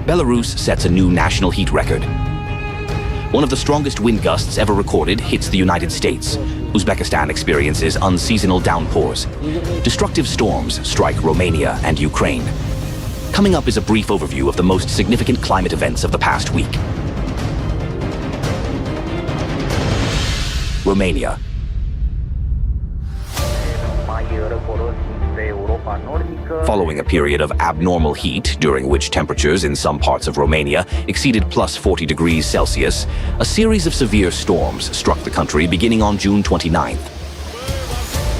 Belarus sets a new national heat record. One of the strongest wind gusts ever recorded hits the United States. Uzbekistan experiences unseasonal downpours. Destructive storms strike Romania and Ukraine. Coming up is a brief overview of the most significant climate events of the past week. Romania. Following a period of abnormal heat, during which temperatures in some parts of Romania exceeded plus 40 degrees Celsius, a series of severe storms struck the country beginning on June 29th.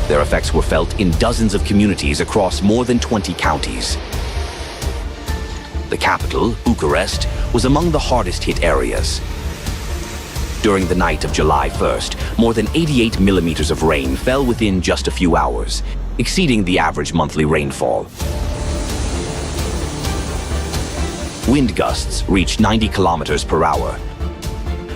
Their effects were felt in dozens of communities across more than 20 counties. The capital, Bucharest, was among the hardest hit areas. During the night of July 1st, more than 88 millimeters of rain fell within just a few hours, exceeding the average monthly rainfall. Wind gusts reached 90 kilometers per hour.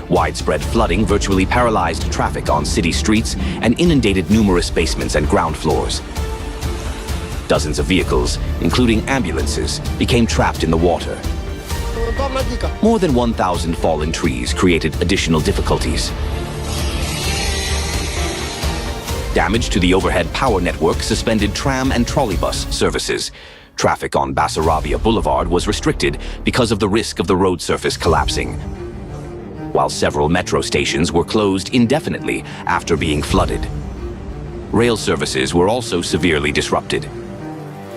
Widespread flooding virtually paralyzed traffic on city streets and inundated numerous basements and ground floors. Dozens of vehicles, including ambulances, became trapped in the water. More than 1,000 fallen trees created additional difficulties. Damage to the overhead power network suspended tram and trolleybus services. Traffic on Basarabia Boulevard was restricted because of the risk of the road surface collapsing, while several metro stations were closed indefinitely after being flooded. Rail services were also severely disrupted.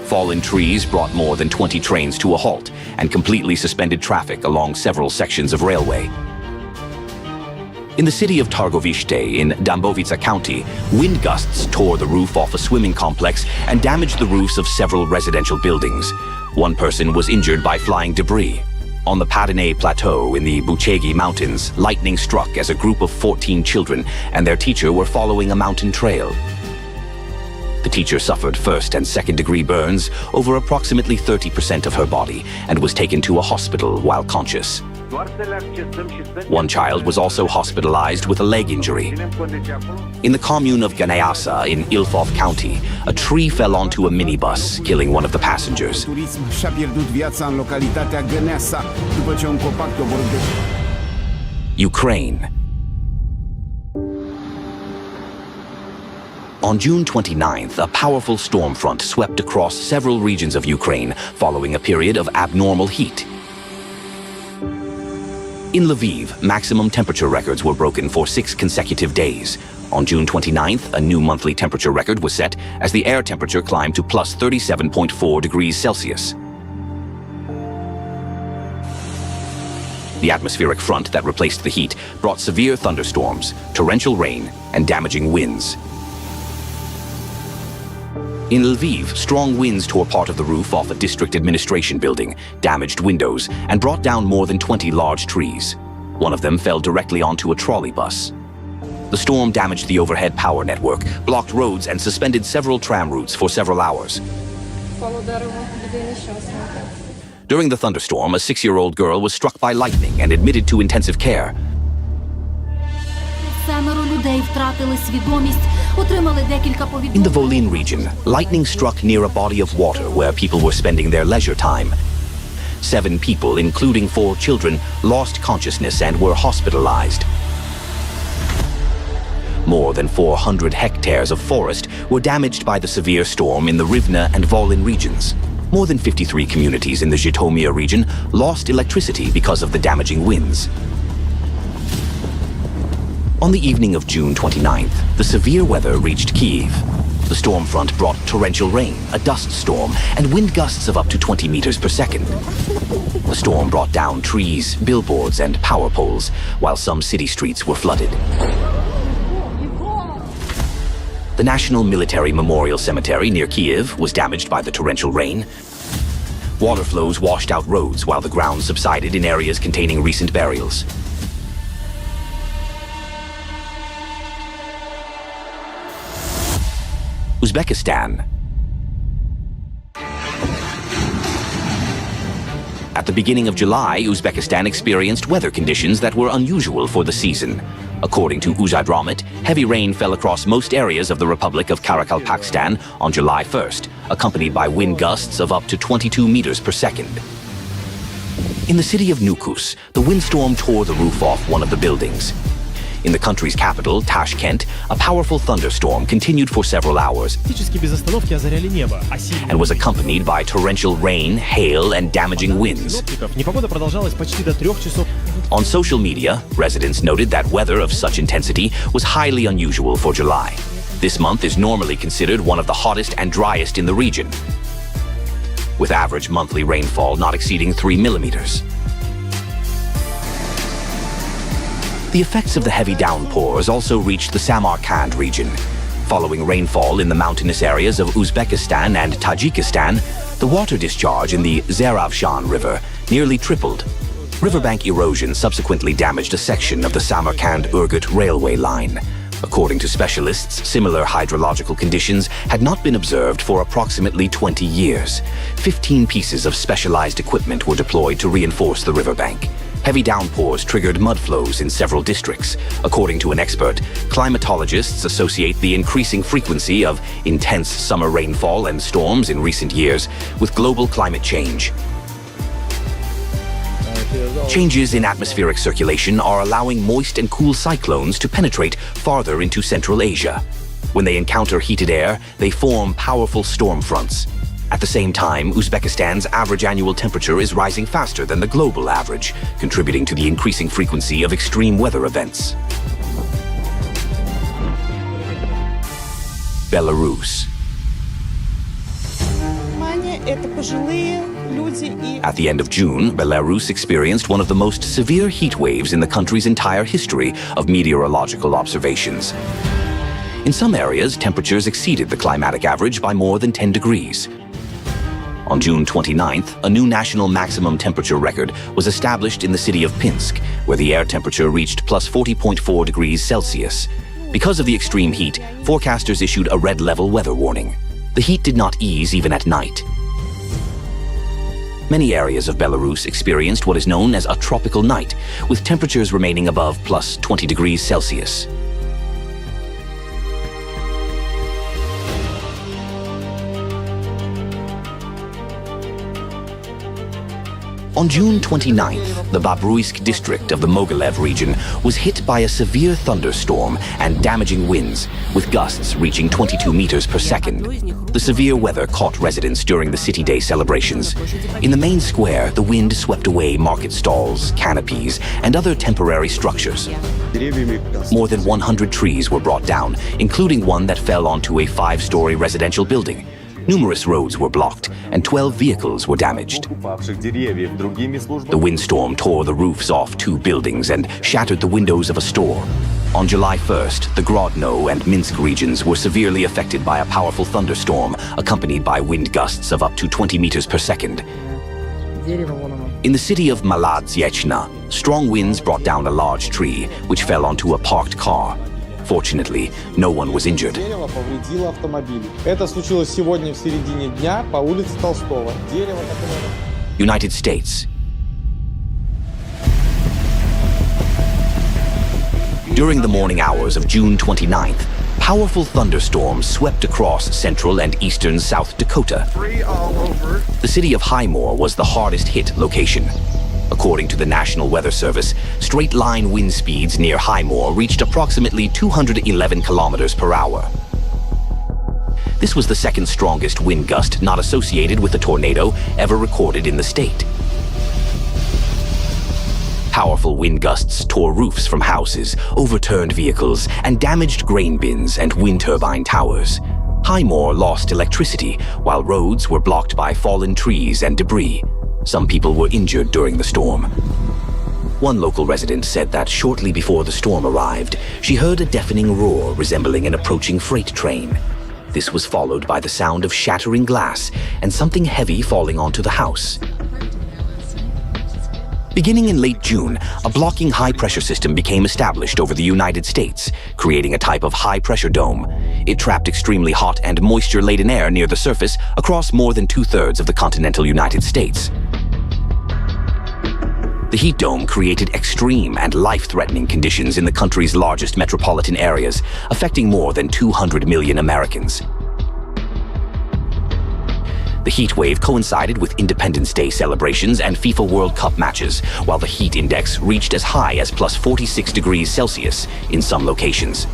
Fallen trees brought more than 20 trains to a halt and completely suspended traffic along several sections of railway. In the city of Targovishte in Dąbrowica County, wind gusts tore the roof off a swimming complex and damaged the roofs of several residential buildings. One person was injured by flying debris. On the Padane Plateau in the Bucegi Mountains, lightning struck as a group of 14 children and their teacher were following a mountain trail. The teacher suffered first and second-degree burns over approximately 30% of her body and was taken to a hospital while conscious. One child was also hospitalized with a leg injury. In the commune of Găneasa in Ilfov County, a tree fell onto a minibus, killing one of the passengers. Ukraine. On June 29th, a powerful storm front swept across several regions of Ukraine following a period of abnormal heat. In Lviv, maximum temperature records were broken for 6 consecutive days. On June 29th, a new monthly temperature record was set as the air temperature climbed to plus 37.4 degrees Celsius. The atmospheric front that replaced the heat brought severe thunderstorms, torrential rain, and damaging winds. In Lviv, strong winds tore part of the roof off a district administration building, damaged windows, and brought down more than 20 large trees. One of them fell directly onto a trolley bus. The storm damaged the overhead power network, blocked roads, and suspended several tram routes for several hours. During the thunderstorm, a 6-year-old girl was struck by lightning and admitted to intensive care. In the Volyn region, lightning struck near a body of water where people were spending their leisure time. 7 people, including 4 children, lost consciousness and were hospitalized. More than 400 hectares of forest were damaged by the severe storm in the Rivne and Volyn regions. More than 53 communities in the Zhytomyr region lost electricity because of the damaging winds. On the evening of June 29th, the severe weather reached Kyiv. The storm front brought torrential rain, a dust storm, and wind gusts of up to 20 meters per second. The storm brought down trees, billboards, and power poles, while some city streets were flooded. The National Military Memorial Cemetery near Kyiv was damaged by the torrential rain. Water flows washed out roads while the ground subsided in areas containing recent burials. Uzbekistan. At the beginning of July, Uzbekistan experienced weather conditions that were unusual for the season. According to Uzhydromet, heavy rain fell across most areas of the Republic of Karakalpakstan on July 1st, accompanied by wind gusts of up to 22 meters per second. In the city of Nukus, the windstorm tore the roof off one of the buildings. In the country's capital, Tashkent, a powerful thunderstorm continued for several hours and was accompanied by torrential rain, hail, and damaging winds. On social media, residents noted that weather of such intensity was highly unusual for July. This month is normally considered one of the hottest and driest in the region, with average monthly rainfall not exceeding 3 millimeters. The effects of the heavy downpours also reached the Samarkand region. Following rainfall in the mountainous areas of Uzbekistan and Tajikistan, the water discharge in the Zeravshan River nearly tripled. Riverbank erosion subsequently damaged a section of the Samarkand-Urgut railway line. According to specialists, similar hydrological conditions had not been observed for approximately 20 years. 15 pieces of specialized equipment were deployed to reinforce the riverbank. Heavy downpours triggered mud flows in several districts. According to an expert, climatologists associate the increasing frequency of intense summer rainfall and storms in recent years with global climate change. Changes in atmospheric circulation are allowing moist and cool cyclones to penetrate farther into Central Asia. When they encounter heated air, they form powerful storm fronts. At the same time, Uzbekistan's average annual temperature is rising faster than the global average, contributing to the increasing frequency of extreme weather events. Belarus. At the end of June, Belarus experienced one of the most severe heat waves in the country's entire history of meteorological observations. In some areas, temperatures exceeded the climatic average by more than 10 degrees. On June 29th, a new national maximum temperature record was established in the city of Pinsk, where the air temperature reached plus 40.4 degrees Celsius. Because of the extreme heat, forecasters issued a red-level weather warning. The heat did not ease even at night. Many areas of Belarus experienced what is known as a tropical night, with temperatures remaining above plus 20 degrees Celsius. On June 29th, the Babruisk district of the Mogilev region was hit by a severe thunderstorm and damaging winds, with gusts reaching 22 meters per second. The severe weather caught residents during the City Day celebrations. In the main square, the wind swept away market stalls, canopies, and other temporary structures. More than 100 trees were brought down, including one that fell onto a 5-story residential building. Numerous roads were blocked, and 12 vehicles were damaged. The windstorm tore the roofs off 2 buildings and shattered the windows of a store. On July 1st, the Grodno and Minsk regions were severely affected by a powerful thunderstorm, accompanied by wind gusts of up to 20 meters per second. In the city of Maladzyechna, strong winds brought down a large tree, which fell onto a parked car. Fortunately, no one was injured. United States. During the morning hours of June 29th, powerful thunderstorms swept across central and eastern South Dakota. The city of Highmore was the hardest hit location. According to the National Weather Service, straight-line wind speeds near Highmore reached approximately 211 kilometers per hour. This was the second strongest wind gust not associated with a tornado ever recorded in the state. Powerful wind gusts tore roofs from houses, overturned vehicles, and damaged grain bins and wind turbine towers. Highmore lost electricity, while roads were blocked by fallen trees and debris. Some people were injured during the storm. One local resident said that shortly before the storm arrived, she heard a deafening roar resembling an approaching freight train. This was followed by the sound of shattering glass and something heavy falling onto the house. Beginning in late June, a blocking high-pressure system became established over the United States, creating a type of high-pressure dome. It trapped extremely hot and moisture-laden air near the surface across more than 2/3 of the continental United States. The heat dome created extreme and life-threatening conditions in the country's largest metropolitan areas, affecting more than 200 million Americans. The heat wave coincided with Independence Day celebrations and FIFA World Cup matches, while the heat index reached as high as plus 46 degrees Celsius in some locations.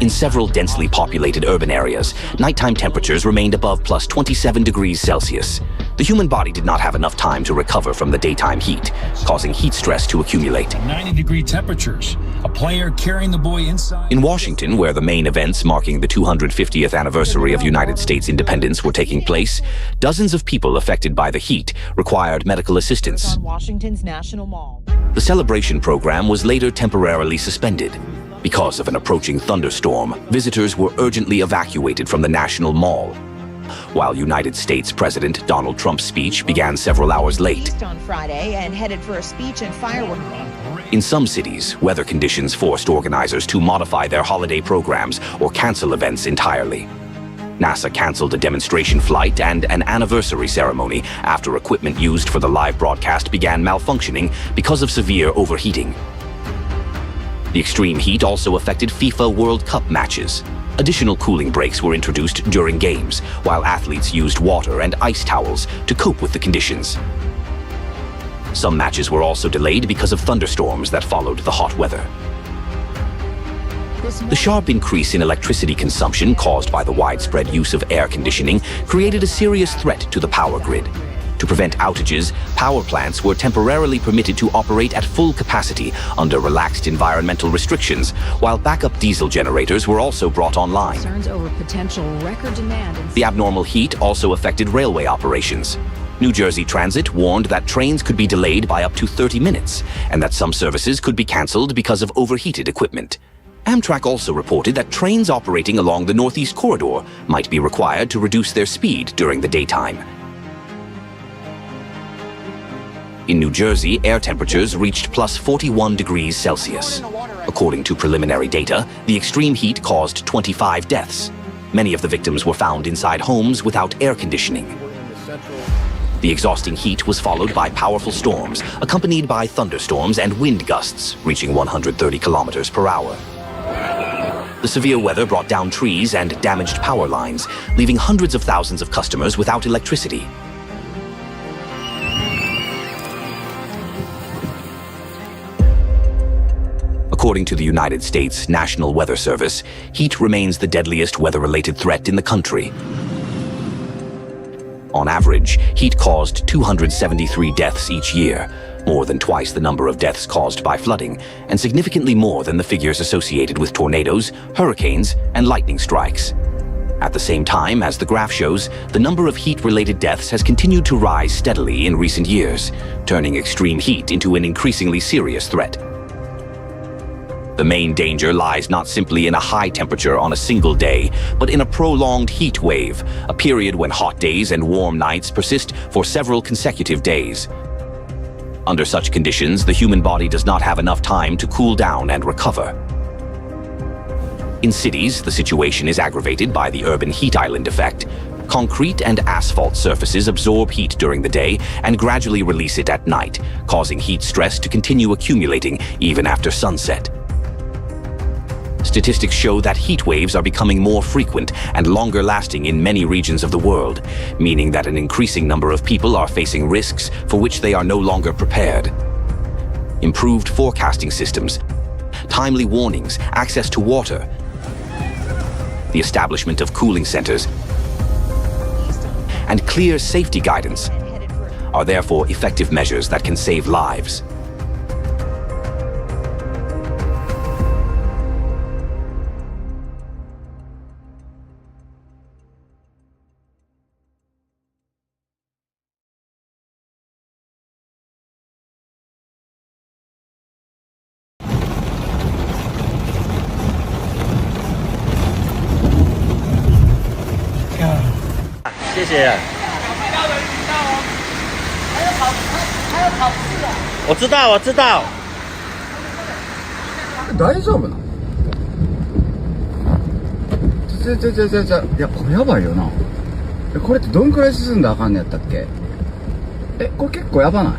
In several densely populated urban areas, nighttime temperatures remained above plus 27 degrees Celsius. The human body did not have enough time to recover from the daytime heat, causing heat stress to accumulate. 90-degree temperatures. A player carrying the boy inside. In Washington, where the main events marking the 250th anniversary of United States independence were taking place, dozens of people affected by the heat required medical assistance. On Washington's National Mall. The celebration program was later temporarily suspended. Because of an approaching thunderstorm, visitors were urgently evacuated from the National Mall, while United States President Donald Trump's speech began several hours late. On Friday and headed for a speech and fireworks. In some cities, weather conditions forced organizers to modify their holiday programs or cancel events entirely. NASA canceled a demonstration flight and an anniversary ceremony after equipment used for the live broadcast began malfunctioning because of severe overheating. The extreme heat also affected FIFA World Cup matches. Additional cooling breaks were introduced during games, while athletes used water and ice towels to cope with the conditions. Some matches were also delayed because of thunderstorms that followed the hot weather. The sharp increase in electricity consumption caused by the widespread use of air conditioning created a serious threat to the power grid. To prevent outages, power plants were temporarily permitted to operate at full capacity under relaxed environmental restrictions, while backup diesel generators were also brought online. Concerns over potential record demand. The abnormal heat also affected railway operations. New Jersey Transit warned that trains could be delayed by up to 30 minutes, and that some services could be canceled because of overheated equipment. Amtrak also reported that trains operating along the Northeast Corridor might be required to reduce their speed during the daytime. In New Jersey, air temperatures reached plus 41 degrees Celsius. According to preliminary data, the extreme heat caused 25 deaths. Many of the victims were found inside homes without air conditioning. The exhausting heat was followed by powerful storms, accompanied by thunderstorms and wind gusts reaching 130 kilometers per hour. The severe weather brought down trees and damaged power lines, leaving hundreds of thousands of customers without electricity. According to the United States National Weather Service, heat remains the deadliest weather-related threat in the country. On average, heat caused 273 deaths each year, more than twice the number of deaths caused by flooding, and significantly more than the figures associated with tornadoes, hurricanes, and lightning strikes. At the same time, as the graph shows, the number of heat-related deaths has continued to rise steadily in recent years, turning extreme heat into an increasingly serious threat. The main danger lies not simply in a high temperature on a single day, but in a prolonged heat wave, a period when hot days and warm nights persist for several consecutive days. Under such conditions, the human body does not have enough time to cool down and recover. In cities, the situation is aggravated by the urban heat island effect. Concrete and asphalt surfaces absorb heat during the day and gradually release it at night, causing heat stress to continue accumulating even after sunset. Statistics show that heat waves are becoming more frequent and longer lasting in many regions of the world, meaning that an increasing number of people are facing risks for which they are no longer prepared. Improved forecasting systems, timely warnings, access to water, the establishment of cooling centers, and clear safety guidance are therefore effective measures that can save lives.いや、これやばいよな。これってどんくらい進んだらあかんねやったっけ？これ結構やばない？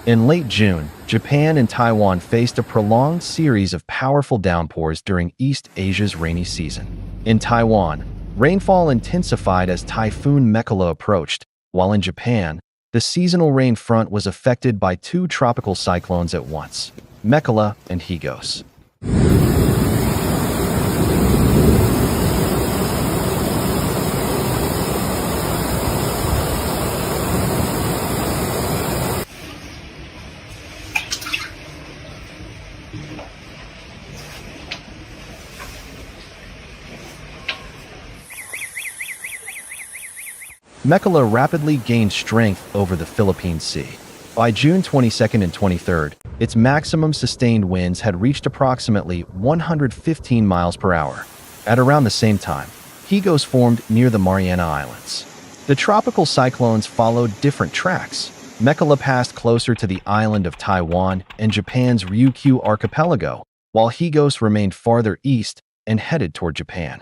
In late June, Japan and Taiwan faced a prolonged series of powerful downpours during East Asia's rainy season. In Taiwan, rainfall intensified as Typhoon Mekkhala approached, while in Japan, the seasonal rain front was affected by two tropical cyclones at once, Mekkhala and Higos. Mekkhala rapidly gained strength over the Philippine Sea. By June 22nd and 23rd, its maximum sustained winds had reached approximately 115 miles per hour. At around the same time, Higos formed near the Mariana Islands. The tropical cyclones followed different tracks. Mekkhala passed closer to the island of Taiwan and Japan's Ryukyu archipelago, while Higos remained farther east and headed toward Japan.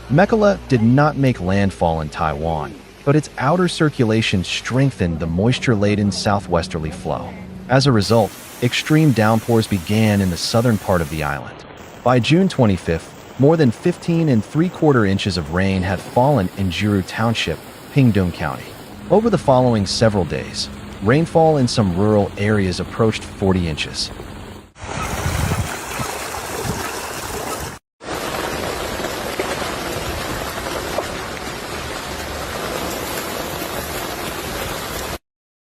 Mekkhala did not make landfall in Taiwan, but its outer circulation strengthened the moisture-laden southwesterly flow. As a result, extreme downpours began in the southern part of the island. By June 25th, more than 15¾ inches of rain had fallen in Jiru Township, Pingdong County. Over the following several days, rainfall in some rural areas approached 40 inches.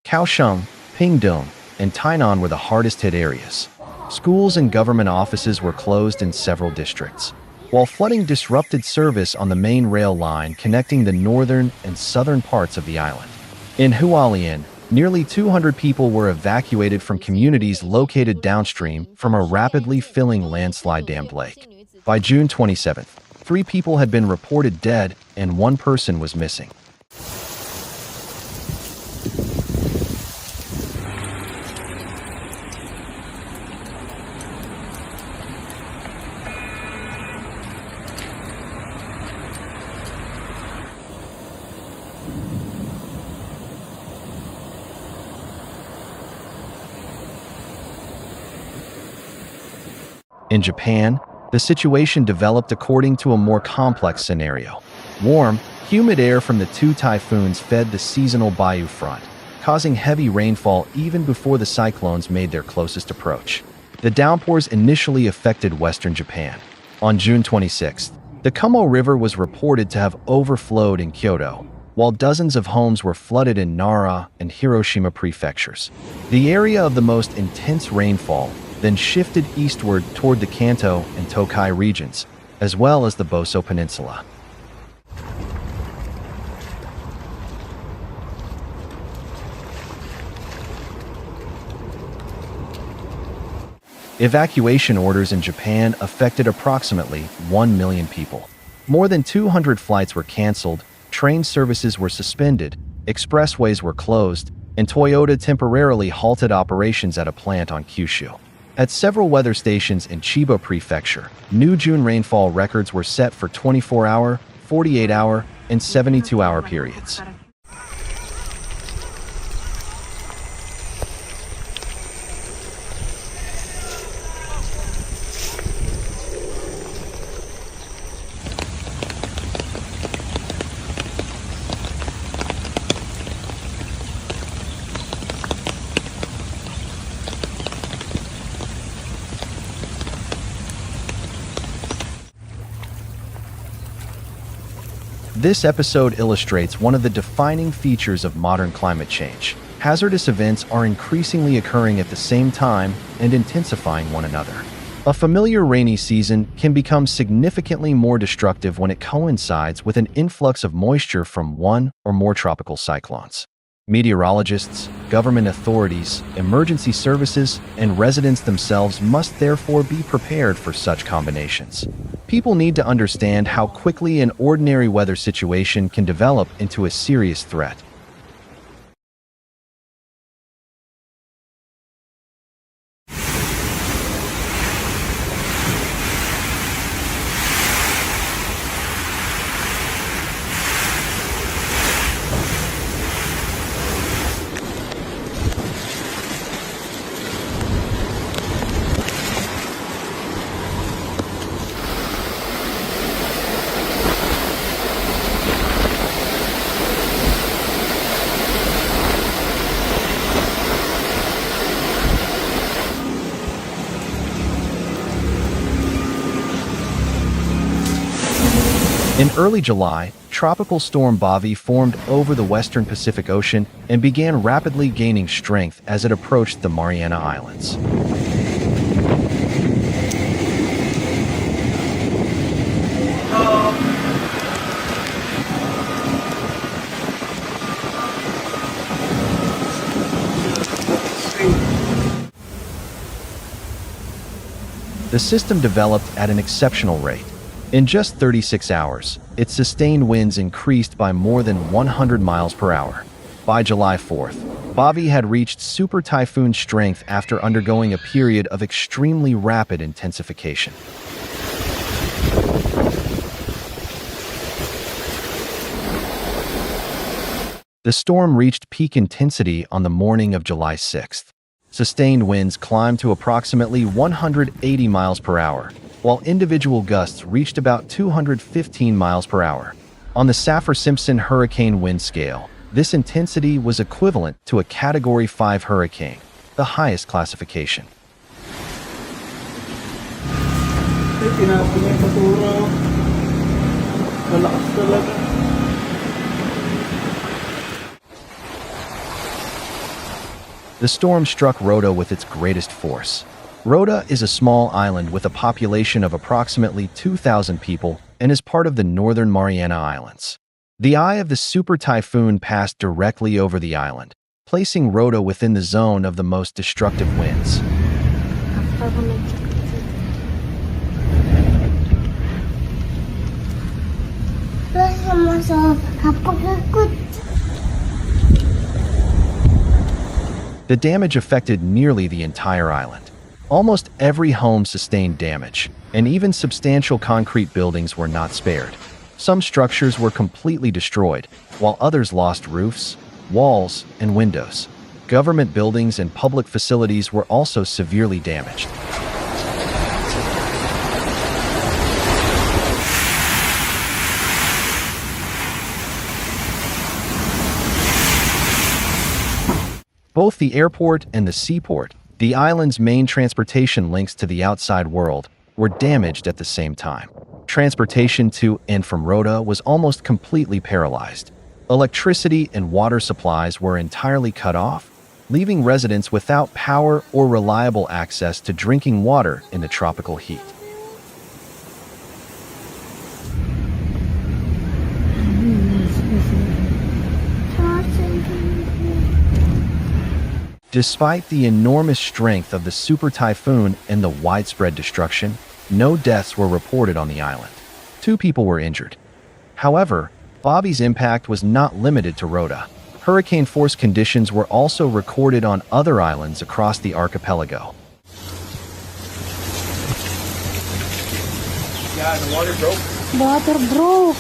Kaohsiung, Pingdong, and Tainan were the hardest-hit areas. Schools and government offices were closed in several districts, while flooding disrupted service on the main rail line connecting the northern and southern parts of the island. In Hualien, nearly 200 people were evacuated from communities located downstream from a rapidly filling landslide-dammed lake. By June 27th, 3 people had been reported dead and 1 person was missing. In Japan, the situation developed according to a more complex scenario. Warm, humid air from the 2 typhoons fed the seasonal Baiu front, causing heavy rainfall even before the cyclones made their closest approach. The downpours initially affected western Japan. On June 26th, the Kumo River was reported to have overflowed in Kyoto, while dozens of homes were flooded in Nara and Hiroshima prefectures. The area of the most intense rainfall then shifted eastward toward the Kanto and Tokai regions, as well as the Boso Peninsula. Evacuation orders in Japan affected approximately 1 million people. More than 200 flights were canceled, train services were suspended, expressways were closed, and Toyota temporarily halted operations at a plant on Kyushu. At several weather stations in Chiba Prefecture, new June rainfall records were set for 24-hour, 48-hour, and 72-hour periods. This episode illustrates one of the defining features of modern climate change. Hazardous events are increasingly occurring at the same time and intensifying one another. A familiar rainy season can become significantly more destructive when it coincides with an influx of moisture from one or more tropical cyclones. Meteorologists, government authorities, emergency services, and residents themselves must therefore be prepared for such combinations. People need to understand how quickly an ordinary weather situation can develop into a serious threat. In early July, Tropical Storm Baiu formed over the western Pacific Ocean and began rapidly gaining strength as it approached the Mariana Islands. The system developed at an exceptional rate. In just 36 hours, its sustained winds increased by more than 100 miles per hour. By July 4th, Baiu had reached super typhoon strength after undergoing a period of extremely rapid intensification. The storm reached peak intensity on the morning of July 6th. Sustained winds climbed to approximately 180 miles per hour, while individual gusts reached about 215 miles per hour. On the Saffir-Simpson hurricane wind scale, this intensity was equivalent to a Category 5 hurricane, the highest classification. The storm struck Rota with its greatest force. Rota is a small island with a population of approximately 2,000 people and is part of the northern Mariana Islands. The eye of the super typhoon passed directly over the island, placing Rota within the zone of the most destructive winds. The damage affected nearly the entire island. Almost every home sustained damage, and even substantial concrete buildings were not spared. Some structures were completely destroyed, while others lost roofs, walls, and windows. Government buildings and public facilities were also severely damaged. Both the airport and the seaport, the island's main transportation links to the outside world, were damaged at the same time. Transportation to and from Rota was almost completely paralyzed. Electricity and water supplies were entirely cut off, leaving residents without power or reliable access to drinking water in the tropical heat. Despite the enormous strength of the super typhoon and the widespread destruction, no deaths were reported on the island. 2 people were injured. However, Baiu's impact was not limited to Rota. Hurricane-force conditions were also recorded on other islands across the archipelago. Yeah, the water broke. Water broke.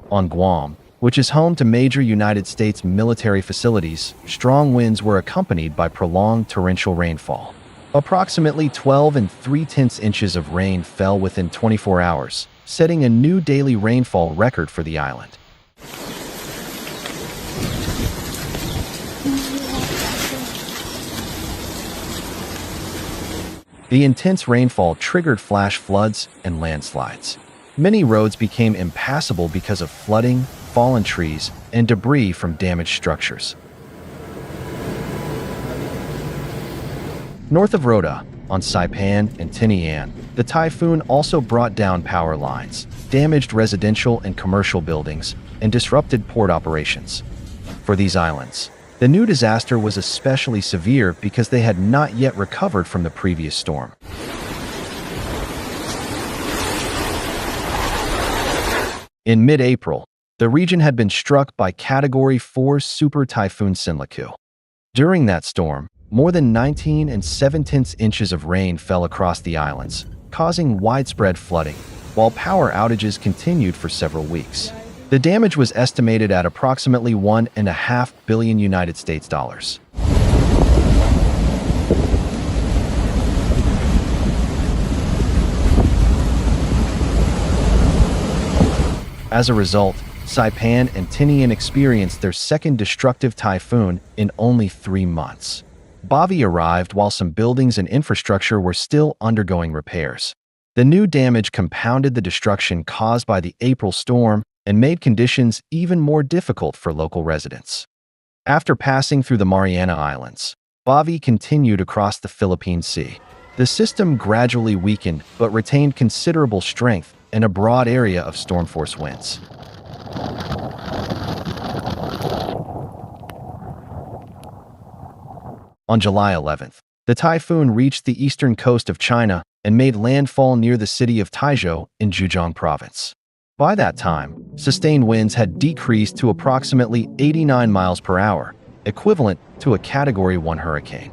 On Guam, which is home to major United States military facilities, strong winds were accompanied by prolonged torrential rainfall. Approximately 12 3/10 inches of rain fell within 24 hours, setting a new daily rainfall record for the island. The intense rainfall triggered flash floods and landslides. Many roads became impassable because of flooding, fallen trees, and debris from damaged structures. North of Rota, on Saipan and Tinian, the typhoon also brought down power lines, damaged residential and commercial buildings, and disrupted port operations. For these islands, the new disaster was especially severe because they had not yet recovered from the previous storm. In mid-April, the region had been struck by Category 4 Super Typhoon Mekkhala. During that storm, more than 19 7/10 inches of rain fell across the islands, causing widespread flooding, while power outages continued for several weeks. The damage was estimated at approximately $1.5 billion United States dollars. As a result, Saipan and Tinian experienced their second destructive typhoon in only 3 months. Baiu arrived while some buildings and infrastructure were still undergoing repairs. The new damage compounded the destruction caused by the April storm and made conditions even more difficult for local residents. After passing through the Mariana Islands, Baiu continued across the Philippine Sea. The system gradually weakened but retained considerable strength in a broad area of storm-force winds. On July 11th, the typhoon reached the eastern coast of China and made landfall near the city of Taizhou in Zhejiang province. By that time, sustained winds had decreased to approximately 89 miles per hour, equivalent to a Category 1 hurricane.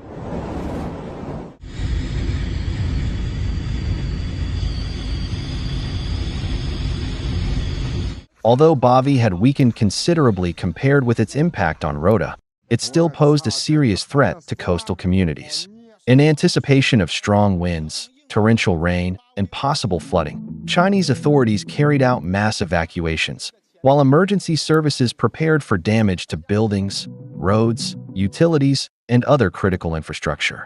Although Baiu had weakened considerably compared with its impact on Rota, it still posed a serious threat to coastal communities. In anticipation of strong winds, torrential rain, and possible flooding, Chinese authorities carried out mass evacuations, while emergency services prepared for damage to buildings, roads, utilities, and other critical infrastructure.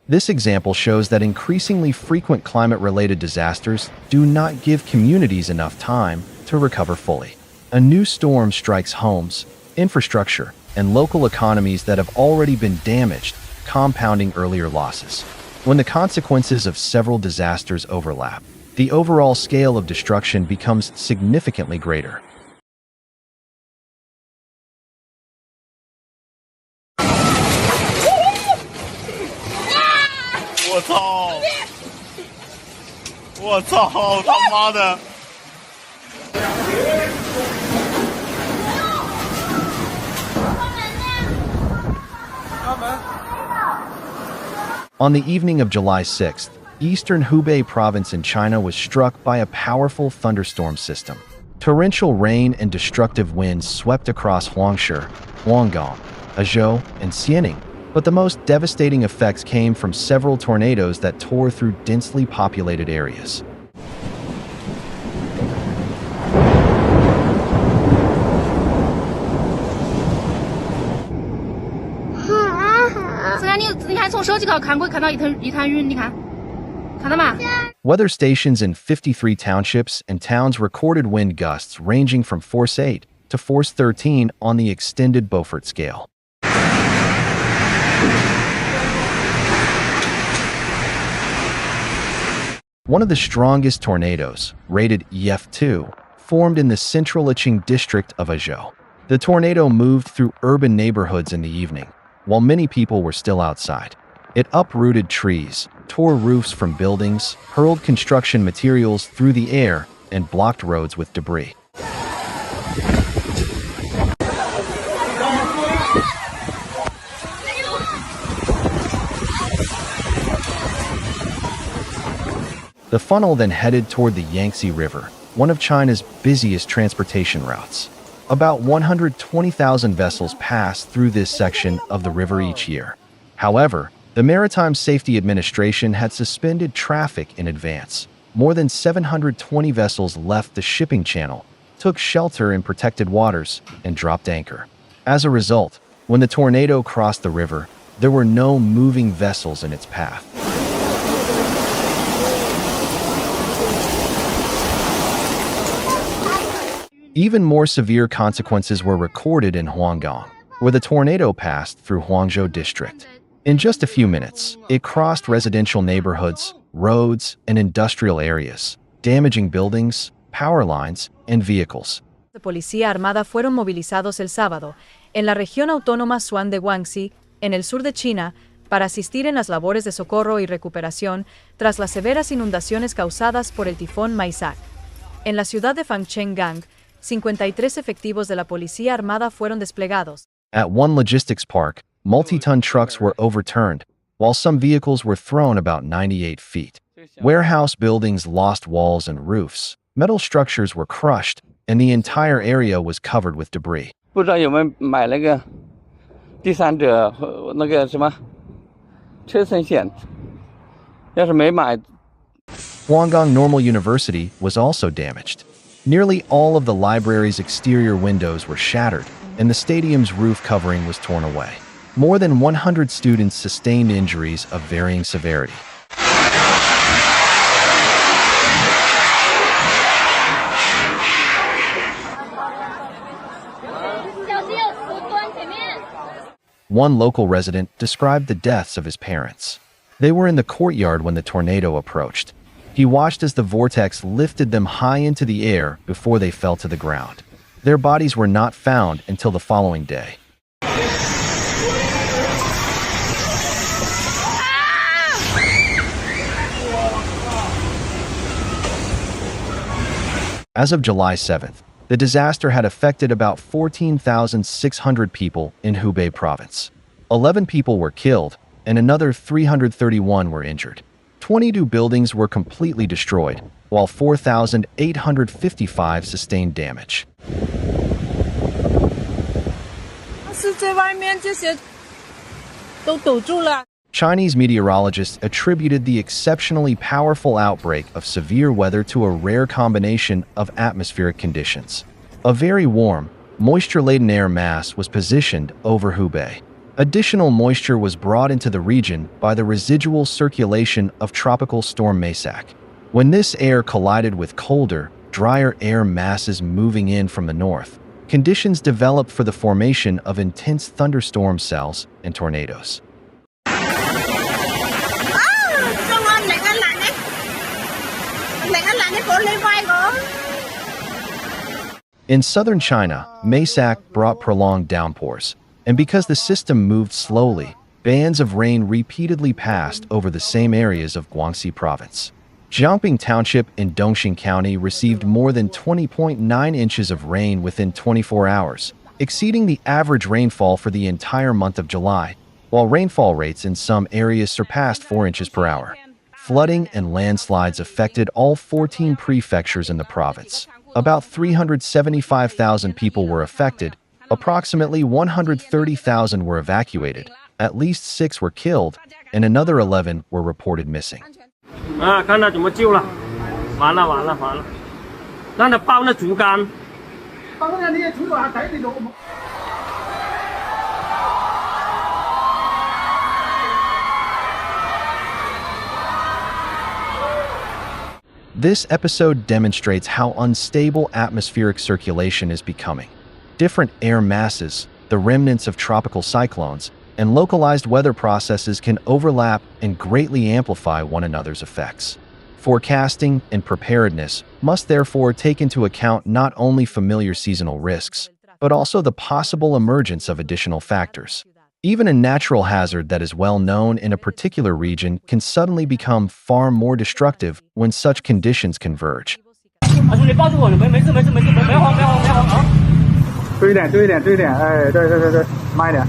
This example shows that increasingly frequent climate-related disasters do not give communities enough time to recover fully. A new storm strikes homes, infrastructure, and local economies that have already been damaged, compounding earlier losses. When the consequences of several disasters overlap, the overall scale of destruction becomes significantly greater. On the evening of July 6th, eastern Hubei province in China was struck by a powerful thunderstorm system. Torrential rain and destructive winds swept across Huangshe, Huanggang, Hizhou, and Xianing, but the most devastating effects came from several tornadoes that tore through densely populated areas. Weather stations in 53 townships and towns recorded wind gusts ranging from force 8 to force 13 on the extended Beaufort scale. One of the strongest tornadoes, rated EF2, formed in the central Liqing district of Hizhou. The tornado moved through urban neighborhoods in the evening, while many people were still outside. It uprooted trees, tore roofs from buildings, hurled construction materials through the air, and blocked roads with debris. The funnel then headed toward the Yangtze River, one of China's busiest transportation routes. About 120,000 vessels pass through this section of the river each year. However, the Maritime Safety Administration had suspended traffic in advance. More than 720 vessels left the shipping channel, took shelter in protected waters, and dropped anchor. As a result, when the tornado crossed the river, there were no moving vessels in its path. Even more severe consequences were recorded in Huanggang, where the tornado passed through Huangzhou district. In just a few minutes, it crossed residential neighborhoods, roads, and industrial areas, damaging buildings, power lines, and vehicles. De policía armada fueron movilizados el sábado en la región autónoma Swung de Guangxi, en el sur de China, para asistir en las labores de socorro y recuperación tras las severas inundaciones causadas por el tifón Mekkhala. En la ciudad de Fangchenggang, 53 efectivos de la Policía Armada fueron desplegados. At one logistics park, multi-ton trucks were overturned, while some vehicles were thrown about 98 feet. Warehouse buildings lost walls and roofs. Metal structures were crushed, and the entire area was covered with debris. 不知道有没有买那个第三者那个什么车身险，要是没买。 Guangdong Normal University was also damaged. Nearly all of the library's exterior windows were shattered, and the stadium's roof covering was torn away. More than 100 students sustained injuries of varying severity. One local resident described the deaths of his parents. They were in the courtyard when the tornado approached. He watched as the vortex lifted them high into the air before they fell to the ground. Their bodies were not found until the following day. As of July 7th, the disaster had affected about 14,600 people in Hubei province. 11 people were killed, and another 331 were injured. 22 buildings were completely destroyed, while 4,855 sustained damage. Chinese meteorologists attributed the exceptionally powerful outbreak of severe weather to a rare combination of atmospheric conditions. A very warm, moisture-laden air mass was positioned over Hubei. Additional moisture was brought into the region by the residual circulation of Tropical Storm Mekkhala. When this air collided with colder, drier air masses moving in from the north, conditions developed for the formation of intense thunderstorm cells and tornadoes. In southern China, Mekkhala brought prolonged downpours, and because the system moved slowly, bands of rain repeatedly passed over the same areas of Guangxi province. Jiangping Township in Dongxing County received more than 20.9 inches of rain within 24 hours, exceeding the average rainfall for the entire month of July, while rainfall rates in some areas surpassed 4 inches per hour. Flooding and landslides affected all 14 prefectures in the province. About 375,000 people were affected, approximately 130,000 were evacuated, at least 6 were killed, and another 11 were reported missing. 看那怎么救了，完了，让他包那竹竿。包那你也竹竿带你走。 This episode demonstrates how unstable atmospheric circulation is becoming. Different air masses, the remnants of tropical cyclones, and localized weather processes can overlap and greatly amplify one another's effects. Forecasting and preparedness must therefore take into account not only familiar seasonal risks, but also the possible emergence of additional factors. Even a natural hazard that is well known in a particular region can suddenly become far more destructive when such conditions converge. 兄弟，抱住我，没事，别慌啊！注意点，哎，对，慢一点。